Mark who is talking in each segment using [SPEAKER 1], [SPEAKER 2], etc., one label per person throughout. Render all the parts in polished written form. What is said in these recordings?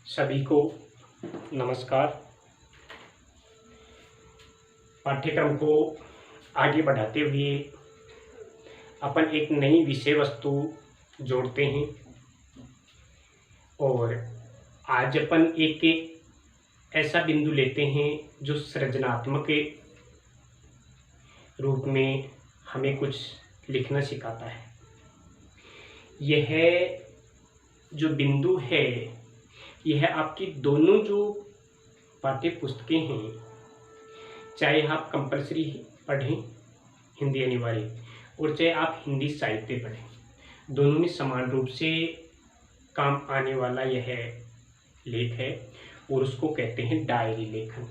[SPEAKER 1] सभी को नमस्कार। पाठ्यक्रम को आगे बढ़ाते हुए अपन एक नई विषय वस्तु जोड़ते हैं और आज अपन एक ऐसा बिंदु लेते हैं जो सृजनात्मक रूप में हमें कुछ लिखना सिखाता है। यह जो बिंदु है यह आपकी दोनों जो पाठ्य पुस्तकें हैं, चाहे आप कंपलसरी पढ़ें हिंदी अनिवार्य और चाहे आप हिंदी साहित्य पढ़ें, दोनों में समान रूप से काम आने वाला यह लेख है और उसको कहते हैं डायरी लेखन।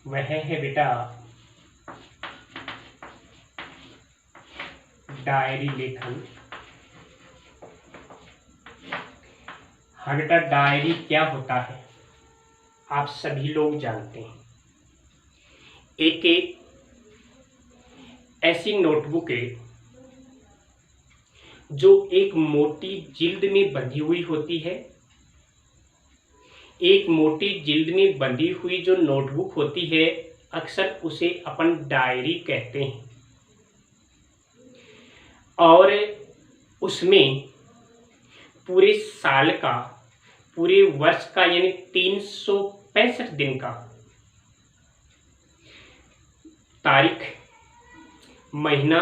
[SPEAKER 1] वह है बेटा डायरी लेखन। हाँ बेटा, डायरी क्या होता है आप सभी लोग जानते हैं। एक ऐसी नोटबुक है जो एक मोटी जिल्द में बंधी हुई होती है। एक मोटी जिल्द में बंधी हुई जो नोटबुक होती है अक्सर उसे अपन डायरी कहते हैं और उसमें पूरे साल का, पूरे वर्ष का यानी 365 दिन का तारीख, महीना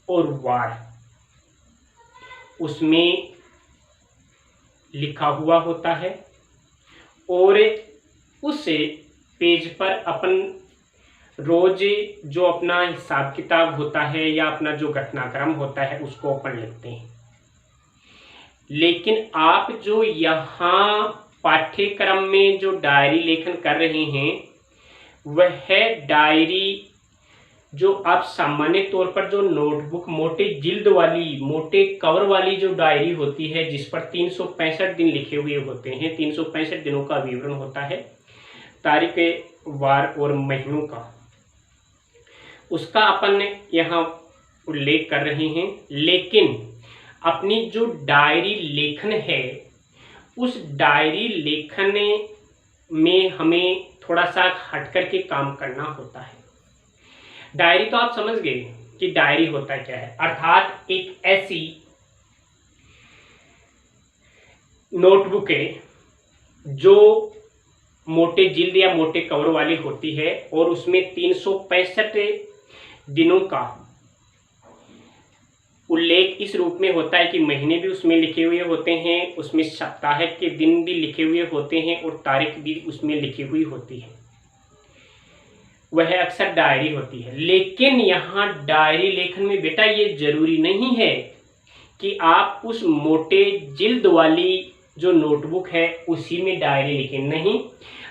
[SPEAKER 1] और वार उसमें लिखा हुआ होता है और उस पेज पर अपन रोज जो अपना हिसाब किताब होता है या अपना जो घटनाक्रम होता है उसको अपन लिखते हैं। लेकिन आप जो यहाँ पाठ्यक्रम में जो डायरी लेखन कर रहे हैं वह है डायरी जो आप सामान्य तौर पर जो नोटबुक मोटे जिल्द वाली, मोटे कवर वाली जो डायरी होती है जिस पर 365 दिन लिखे हुए होते हैं, 365 दिनों का विवरण होता है, तारीख, वार और महीनों का, उसका अपन यहाँ उल्लेख कर रहे हैं। लेकिन अपनी जो डायरी लेखन है उस डायरी लेखन में हमें थोड़ा सा हट करके काम करना होता है। डायरी तो आप समझ गए कि डायरी होता क्या है, अर्थात एक ऐसी नोटबुक है जो मोटे जिल्द या मोटे कवर वाली होती है और उसमें 365 दिनों का उल्लेख इस रूप में होता है कि महीने भी उसमें लिखे हुए होते हैं, उसमें सप्ताह के दिन भी लिखे हुए होते हैं और तारीख भी उसमें लिखी हुई होती है। वह अक्सर डायरी होती है। लेकिन यहाँ डायरी लेखन में बेटा ये जरूरी नहीं है कि आप उस मोटे जिल्द वाली जो नोटबुक है उसी में डायरी लिखें। नहीं,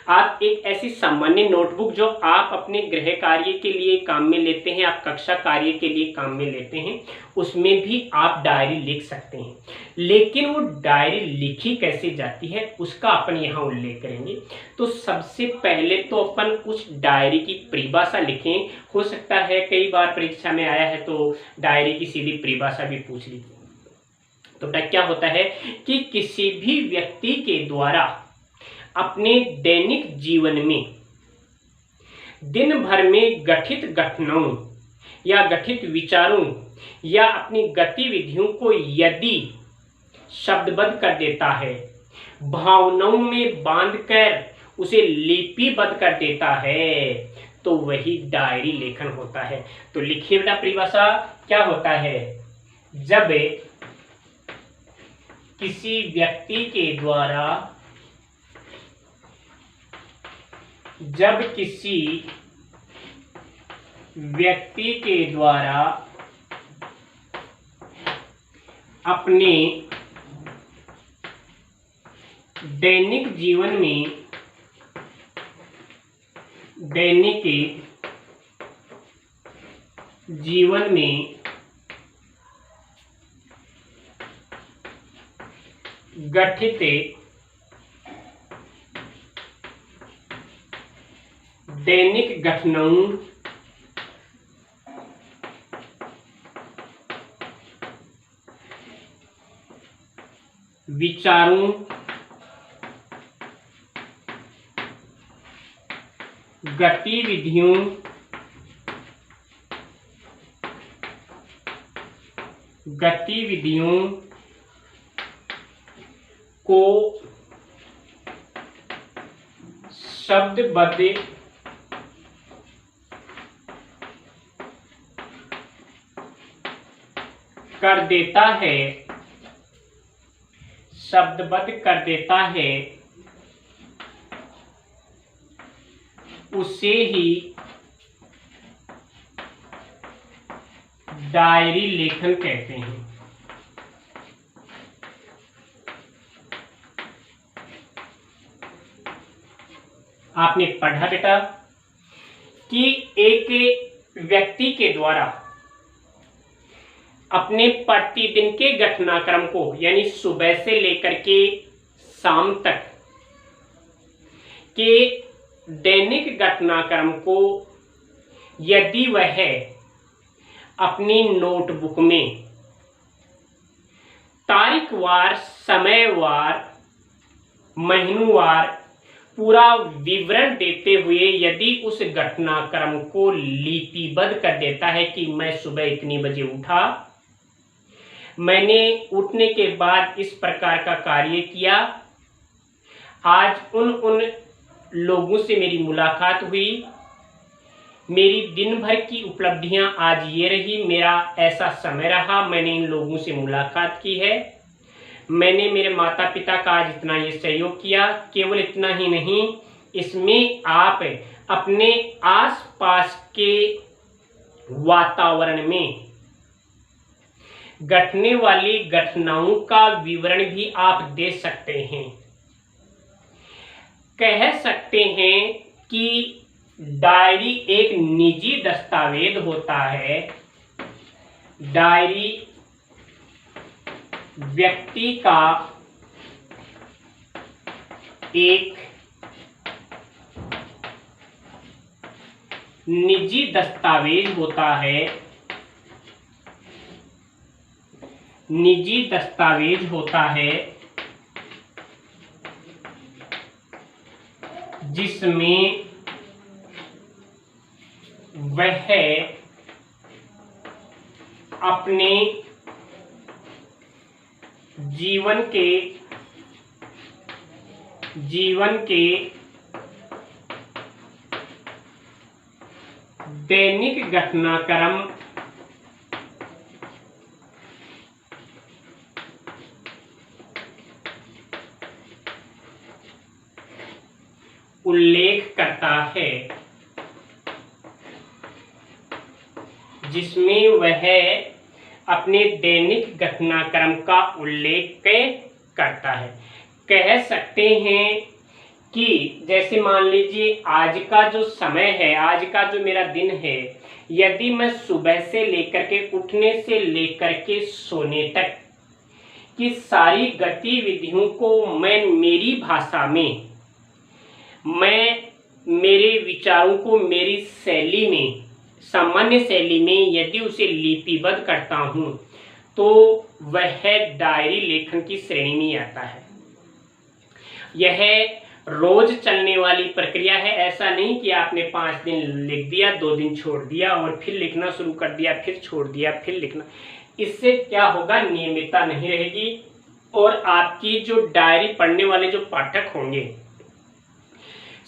[SPEAKER 1] आप एक ऐसी सामान्य नोटबुक जो आप अपने गृह कार्य के लिए काम में लेते हैं, आप कक्षा कार्य के लिए काम में लेते हैं, उसमें भी आप डायरी लिख सकते हैं। लेकिन वो डायरी लिखी कैसे जाती है उसका अपन यहाँ उल्लेख करेंगे। तो सबसे पहले तो अपन उस डायरी की परिभाषा लिखें। हो सकता है कई बार परीक्षा में आया है तो डायरी की सीधी परिभाषा भी पूछ ली। तो क्या होता है कि किसी भी व्यक्ति के द्वारा अपने दैनिक जीवन में दिन भर में घटित घटनाओं या घटित विचारों या अपनी गतिविधियों को यदि शब्दबद्ध कर देता है, भावनाओं में बांधकर उसे लिपिबद्ध कर देता है, तो वही डायरी लेखन होता है। तो लिखिए बेटा परिभाषा क्या होता है। जब किसी व्यक्ति के द्वारा अपने दैनिक जीवन में गठित दैनिक घटनाओं विचारों गतिविधियों को शब्दबद्ध कर देता है, उसे ही डायरी लेखन कहते हैं। आपने पढ़ा बेटा कि एक व्यक्ति के द्वारा अपने प्रतिदिन के घटनाक्रम को, यानी सुबह से लेकर के शाम तक के दैनिक घटनाक्रम को यदि वह अपनी नोटबुक में तारीखवार, समयवार, महीनोवार पूरा विवरण देते हुए यदि उस घटनाक्रम को लिपिबद्ध कर देता है कि मैं सुबह इतनी बजे उठा, मैंने उठने के बाद इस प्रकार का कार्य किया, आज उन लोगों से मेरी मुलाकात हुई, मेरी दिन भर की उपलब्धियां आज ये रही, मेरा ऐसा समय रहा, मैंने इन लोगों से मुलाकात की है, मैंने मेरे माता पिता का आज इतना ये सहयोग किया। केवल इतना ही नहीं, इसमें आप अपने आसपास के वातावरण में घटने वाली घटनाओं का विवरण भी आप दे सकते हैं। कह सकते हैं कि डायरी एक निजी दस्तावेज होता है। डायरी व्यक्ति का एक निजी दस्तावेज होता है, निजी दस्तावेज होता है जिसमें वह अपने जीवन के दैनिक घटनाक्रम उल्लेख करता है, जिसमें वह अपने दैनिक घटनाक्रम का उल्लेख करता है। कह सकते हैं कि जैसे मान लीजिए आज का जो समय है, आज का जो मेरा दिन है, यदि मैं सुबह से लेकर के उठने से लेकर के सोने तक की सारी गतिविधियों को मैं मेरी भाषा में, मैं मेरे विचारों को मेरी शैली में, सामान्य शैली में यदि उसे लिपिबद्ध करता हूँ तो वह डायरी लेखन की श्रेणी में आता है। यह रोज चलने वाली प्रक्रिया है। ऐसा नहीं कि आपने 5 दिन लिख दिया, 2 दिन छोड़ दिया और फिर लिखना शुरू कर दिया, फिर छोड़ दिया, फिर लिखना। इससे क्या होगा, नियमितता नहीं रहेगी और आपकी जो डायरी पढ़ने वाले जो पाठक होंगे,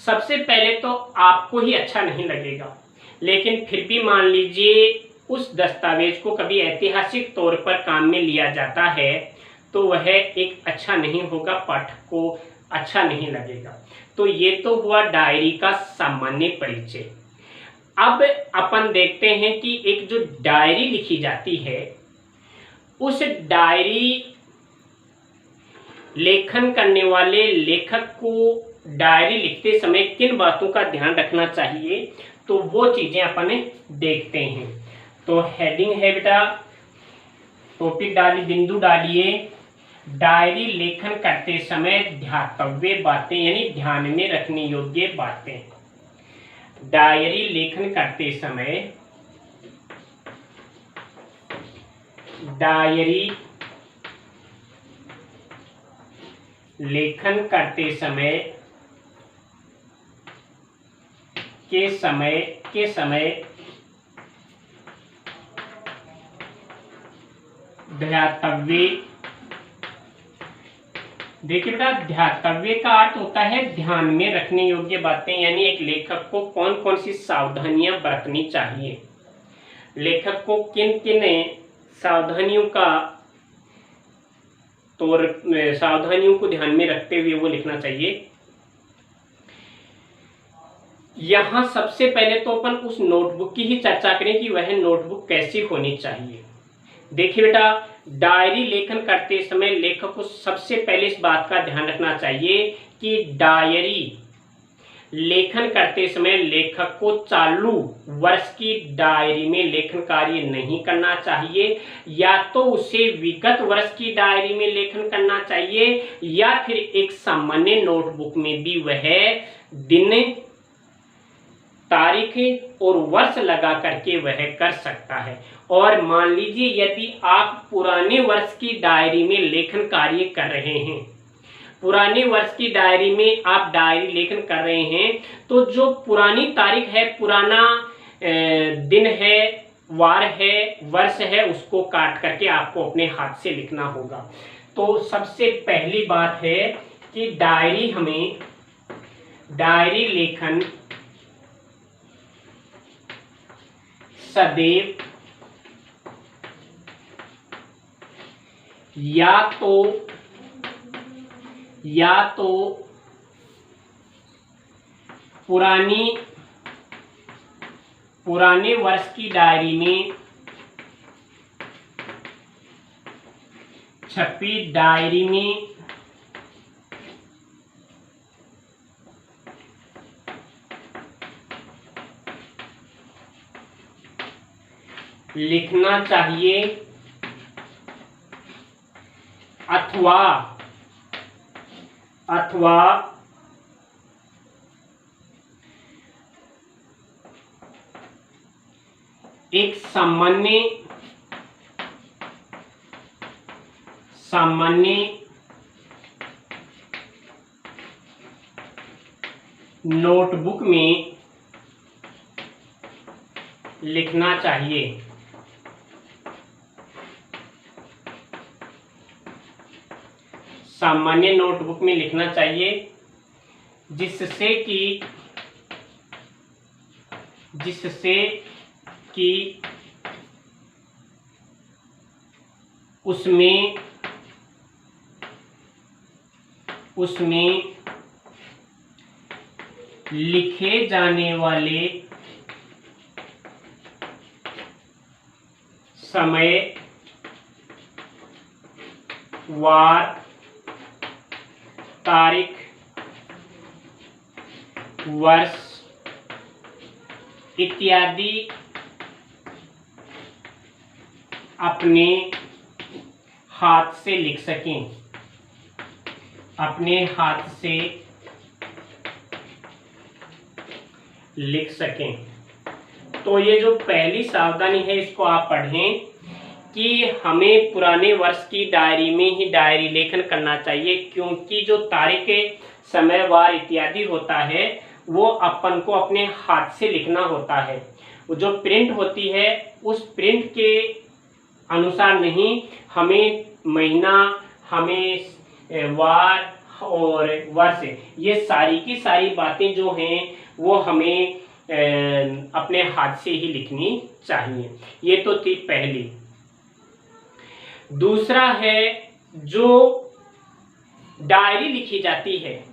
[SPEAKER 1] सबसे पहले तो आपको ही अच्छा नहीं लगेगा, लेकिन फिर भी मान लीजिए उस दस्तावेज को कभी ऐतिहासिक तौर पर काम में लिया जाता है तो वह एक अच्छा नहीं होगा, पाठक को अच्छा नहीं लगेगा। तो ये तो हुआ डायरी का सामान्य परिचय। अब अपन देखते हैं कि एक जो डायरी लिखी जाती है, उस डायरी लेखन करने वाले लेखक को डायरी लिखते समय किन बातों का ध्यान रखना चाहिए, तो वो चीजें अपन देखते हैं। तो हेडिंग है बेटा, टॉपिक डालिए, बिंदु डालिए, डायरी लेखन करते समय ध्यातव्य बातें, यानी ध्यान में रखने योग्य बातें। डायरी लेखन करते समय, डायरी लेखन करते समय के समय ध्यातव्य। देखिए बेटा, ध्यातव्य का अर्थ होता है ध्यान में रखने योग्य बातें, यानी एक लेखक को कौन कौन सी सावधानियां बरतनी चाहिए, लेखक को किन किन सावधानियों को ध्यान में रखते हुए वो लिखना चाहिए। यहां सबसे पहले तो अपन उस नोटबुक की ही चर्चा करें कि वह नोटबुक कैसी होनी चाहिए। देखिए बेटा, डायरी लेखन करते समय लेखक को सबसे पहले इस बात का ध्यान रखना चाहिए कि डायरी लेखन करते समय लेखक को चालू वर्ष की डायरी में लेखन कार्य नहीं करना चाहिए, या तो उसे विगत वर्ष की डायरी में लेखन करना चाहिए, या फिर एक सामान्य नोटबुक में भी वह दिन, तारीख और वर्ष लगा करके वह कर सकता है। और मान लीजिए यदि आप पुराने वर्ष की डायरी में लेखन कार्य कर रहे हैं, पुराने वर्ष की डायरी में आप डायरी लेखन कर रहे हैं, तो जो पुरानी तारीख है, पुराना दिन है, वार है, वर्ष है, उसको काट करके आपको अपने हाथ से लिखना होगा। तो सबसे पहली बात है कि डायरी लेखन सदैव या तो पुराने वर्ष की डायरी में छपी डायरी में लिखना चाहिए, अथवा एक सामान्य नोटबुक में लिखना चाहिए। सामान्य नोटबुक में लिखना चाहिए जिससे कि उसमें लिखे जाने वाले समय, वार, तारीख, वर्ष इत्यादि अपने हाथ से लिख सकें, अपने हाथ से लिख सकें। तो ये जो पहली सावधानी है इसको आप पढ़ें कि हमें पुराने वर्ष की डायरी में ही डायरी लेखन करना चाहिए, क्योंकि जो तारीख, समय, वार इत्यादि होता है वो अपन को अपने हाथ से लिखना होता है। वो जो प्रिंट होती है उस प्रिंट के अनुसार नहीं, हमें महीना, हमें वार और वर्ष, ये सारी की सारी बातें जो हैं वो हमें अपने हाथ से ही लिखनी चाहिए। ये तो थी पहली। दूसरा है, जो डायरी लिखी जाती है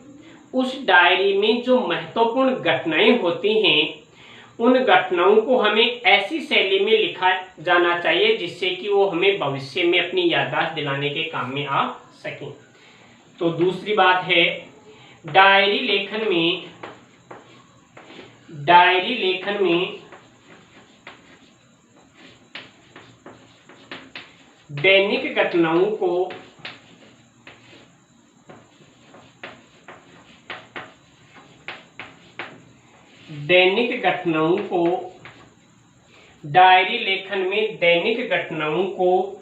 [SPEAKER 1] उस डायरी में जो महत्वपूर्ण घटनाएं होती हैं उन घटनाओं को हमें ऐसी शैली में लिखा जाना चाहिए जिससे कि वो हमें भविष्य में अपनी याददाश्त दिलाने के काम में आ सकें। तो दूसरी बात है, डायरी लेखन में दैनिक घटनाओं को डायरी लेखन में दैनिक घटनाओं को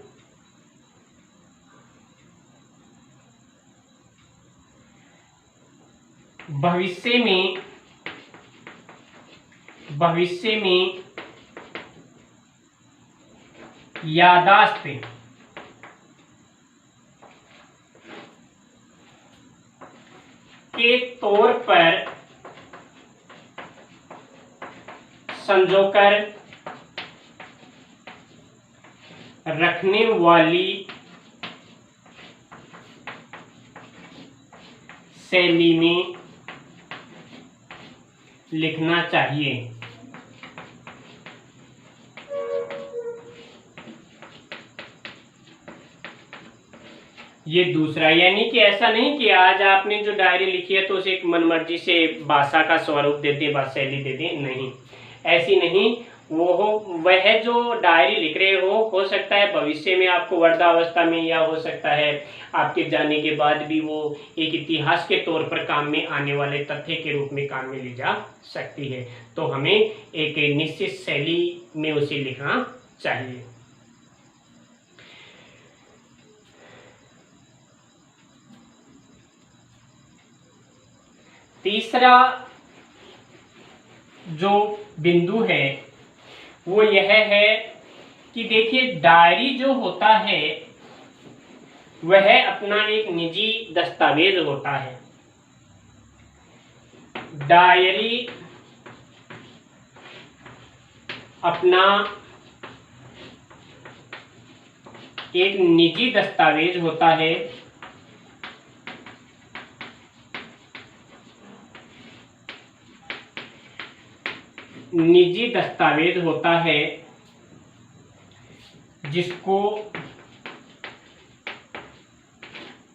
[SPEAKER 1] भविष्य में भविष्य में याददाश्त के तौर पर संजोकर रखने वाली शैली में लिखना चाहिए। ये दूसरा, यानी कि ऐसा नहीं कि आज आपने जो डायरी लिखी है तो उसे एक मनमर्जी से भाषा का स्वरूप दे दे, शैली दे दे, नहीं, ऐसी नहीं। वह जो डायरी लिख रहे हो सकता है भविष्य में आपको वृद्धावस्था में, या हो सकता है आपके जाने के बाद भी वो एक इतिहास के तौर पर काम में आने वाले तथ्य के रूप में काम में ली जा सकती है। तो हमें एक निश्चित शैली में उसे लिखना चाहिए। तीसरा जो बिंदु है वो यह है कि देखिए, डायरी जो होता है वह अपना एक निजी दस्तावेज होता है। डायरी अपना एक निजी दस्तावेज होता है निजी दस्तावेज होता है जिसको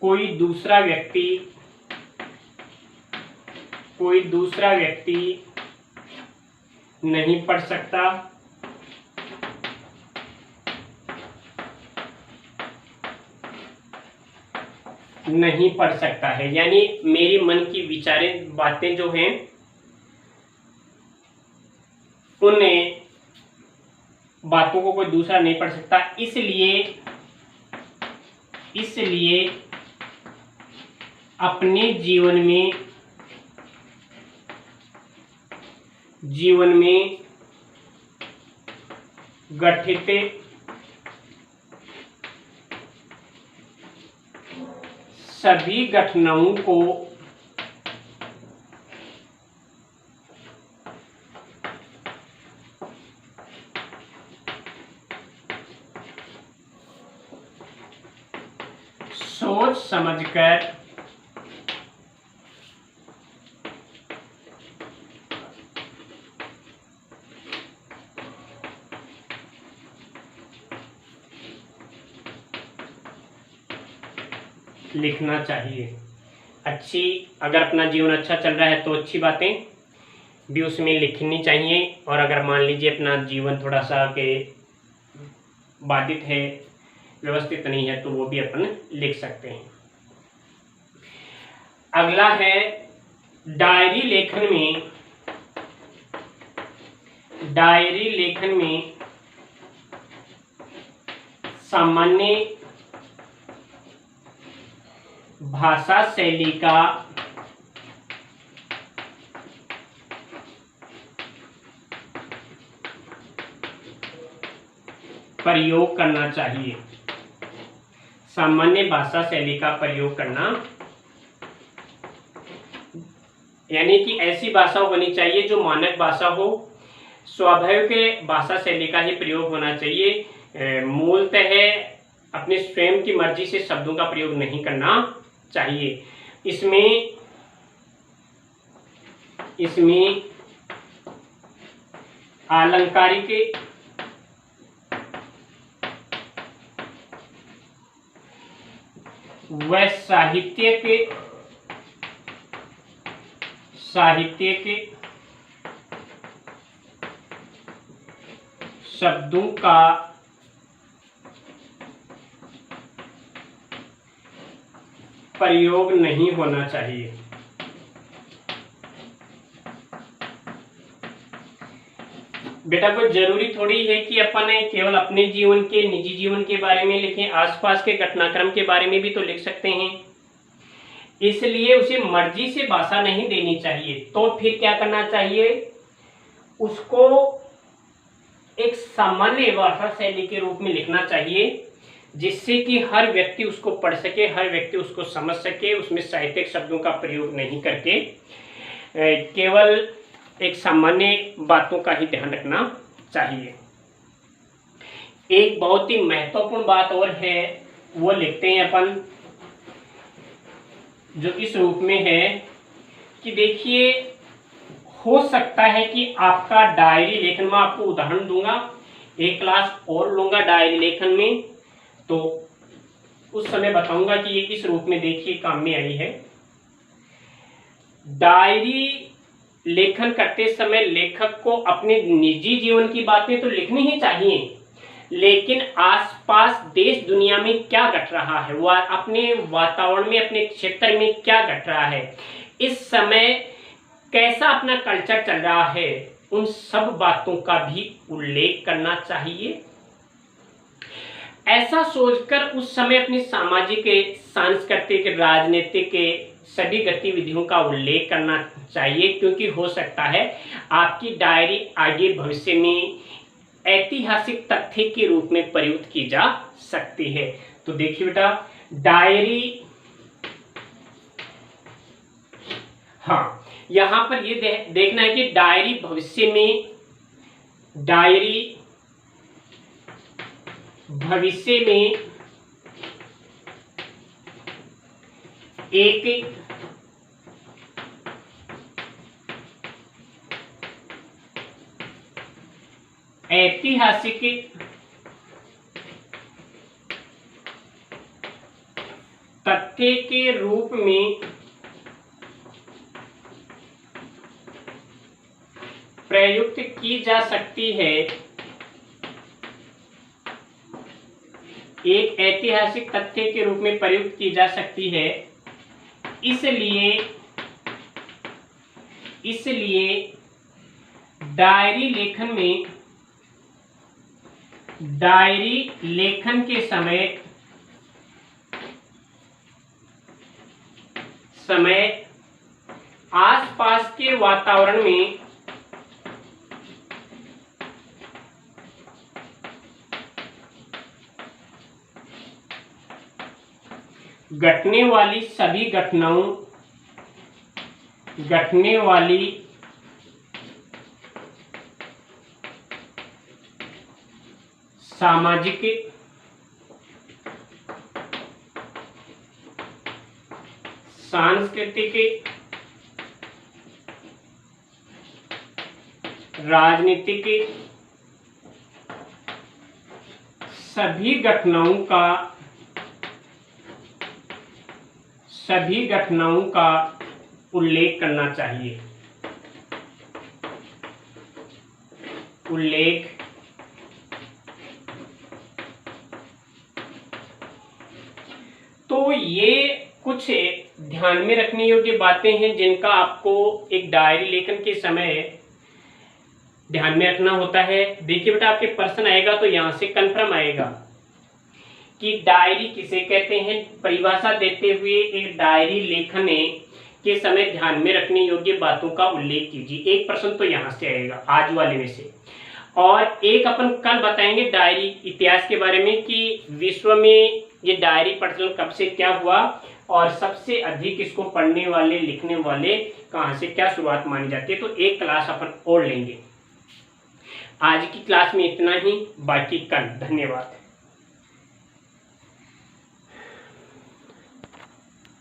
[SPEAKER 1] कोई दूसरा व्यक्ति नहीं पढ़ सकता, है। यानी मेरी मन की विचारें, बातें जो हैं उन बातों को कोई दूसरा नहीं पढ़ सकता। इसलिए अपने जीवन में गठित सभी घटनाओं को सोच समझकर लिखना चाहिए। अगर अपना जीवन अच्छा चल रहा है तो अच्छी बातें भी उसमें लिखनी चाहिए, और अगर मान लीजिए अपना जीवन थोड़ा सा के बाधित है, व्यवस्थित नहीं है, तो वो भी अपन लिख सकते हैं। अगला है डायरी लेखन में सामान्य भाषा शैली का प्रयोग करना चाहिए। सामान्य भाषा शैली का प्रयोग करना, यानी कि ऐसी भाषा होनी चाहिए जो मानक भाषा हो, स्वाभाविक भाषा शैली का ही प्रयोग होना चाहिए। मूलतः अपने स्वयं की मर्जी से शब्दों का प्रयोग नहीं करना चाहिए। इसमें अलंकारिक व साहित्यिक शब्दों का प्रयोग नहीं होना चाहिए। बेटा कोई जरूरी थोड़ी है कि अपन केवल अपने जीवन के, निजी जीवन के बारे में लिखें, आसपास के घटनाक्रम के बारे में भी तो लिख सकते हैं। इसलिए उसे मर्जी से भाषा नहीं देनी चाहिए। तो फिर क्या करना चाहिए, उसको एक सामान्य भाषा शैली के रूप में लिखना चाहिए, जिससे कि हर व्यक्ति उसको पढ़ सके, हर व्यक्ति उसको समझ सके। उसमें साहित्यिक शब्दों का प्रयोग नहीं करके केवल एक सामान्य बातों का ही ध्यान रखना चाहिए। एक बहुत ही महत्वपूर्ण बात और है, वो लिखते हैं अपन, जो इस रूप में है कि देखिए, हो सकता है कि आपका डायरी लेखन, में आपको उदाहरण दूंगा, एक क्लास और लूंगा डायरी लेखन में, तो उस समय बताऊंगा कि ये किस रूप में देखिए काम में आई है। डायरी लेखन करते समय लेखक को अपने निजी जीवन की बातें तो लिखनी ही चाहिए, लेकिन आसपास देश दुनिया में क्या घट रहा है, वह अपने वातावरण में, अपने क्षेत्र में क्या घट रहा है, इस समय कैसा अपना कल्चर चल रहा है, उन सब बातों का भी उल्लेख करना चाहिए। ऐसा सोचकर उस समय अपनी सामाजिक, सांस्कृतिक, राजनीतिक सभी गतिविधियों का उल्लेख करना चाहिए, क्योंकि हो सकता है आपकी डायरी आगे भविष्य में ऐतिहासिक तथ्य के रूप में प्रयुक्त की जा सकती है। तो देखिए बेटा, डायरी, हाँ, यहां पर ये देखना है कि डायरी भविष्य में, डायरी भविष्य में एक ऐतिहासिक तथ्य के रूप में प्रयुक्त की जा सकती है, एक ऐतिहासिक तथ्य के रूप में प्रयुक्त की जा सकती है। इसलिए डायरी लेखन के समय आसपास के वातावरण में घटने वाली सभी घटनाओं, घटने वाली सामाजिक, सांस्कृतिक, राजनीतिक सभी घटनाओं का उल्लेख करना चाहिए। उल्लेख तो ये कुछ ध्यान में रखने योग्य बातें हैं, जिनका आपको एक डायरी लेखन के समय ध्यान में रखना होता है। देखिए बेटा, आपके प्रश्न आएगा तो यहां से कंफर्म आएगा कि डायरी किसे कहते हैं। परिभाषा देते हुए एक डायरी लेखन के समय ध्यान में रखने योग्य बातों का उल्लेख कीजिए। एक प्रश्न तो यहां से आएगा आज वाले में से, और एक अपन कल बताएंगे डायरी इतिहास के बारे में कि विश्व में ये डायरी प्रचलन कब से क्या हुआ, और सबसे अधिक इसको पढ़ने वाले, लिखने वाले कहाँ से क्या शुरुआत मानी जाती है। तो एक क्लास अपन और लेंगे। आज की क्लास में इतना ही, बाकी कल। धन्यवाद।